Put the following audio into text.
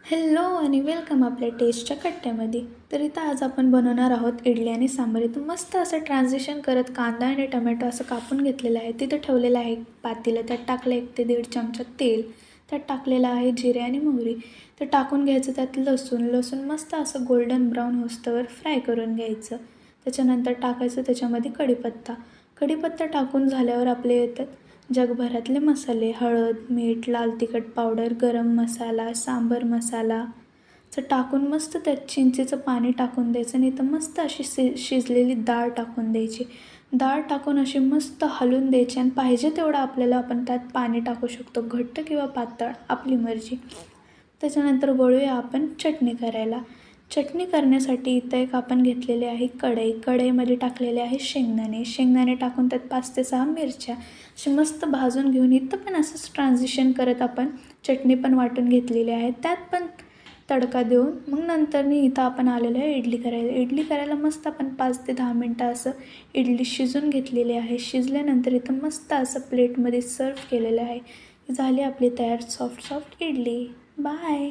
Hello आणि welcome आपल्या टेस्टच्या कट्ट्यामध्ये. तर इथं आज आपण बनवणार आहोत इडली आणि सांबार. इथं मस्त असं ट्रान्झिशन करत कांदा आणि टमॅटो असं कापून घेतलेलं आहे. तिथं ठेवलेलं आहे पातेलं, त्यात टाकलं 1 ते 1.5 चमचा तेल, त्यात टाकलेलं आहे जिरे आणि मोहरी. तर टाकून घ्यायचं त्यात लसूण मस्त असं गोल्डन ब्राऊन होस्तवर फ्राय करून घ्यायचं. त्याच्यानंतर टाकायचं त्याच्यामध्ये कढीपत्ता टाकून झाल्यावर आपले येतात जगभरातले मसाले, हळद, मीठ, लाल तिखट पावडर, गरम मसाला, सांबर मसाला टाकून मस्त त्यात चिंचेचं पाणी टाकून द्यायचं आणि इथं मस्त अशी शिजलेली डाळ टाकून द्यायची. डाळ टाकून अशी मस्त हलवून द्यायची आणि पाहिजे तेवढं आपल्याला आपण त्यात पाणी टाकू शकतो, घट्ट किंवा पातळ आपली मर्जी. त्याच्यानंतर वळूया आपण चटणी करायला. चटणी करण्यासाठी इथं एक आपण घेतलेली आहे कढईमध्ये टाकलेले आहे शेंगदाणे टाकून त्यात 5 ते 6 मिरच्या अशी मस्त भाजून घेऊन इथं पण असंच ट्रान्झिशन करत आपण चटणी पण वाटून घेतलेली आहे. त्यात पण तडका देऊन मग नंतरनी इथं आपण आलेलो आहे इडली करायला मस्त आपण 5 ते 10 मिनटं असं इडली शिजून घेतलेली आहे. शिजल्यानंतर इथं मस्त असं प्लेटमध्ये सर्व केलेलं आहे. झाली आपली तयार सॉफ्ट इडली. बाय.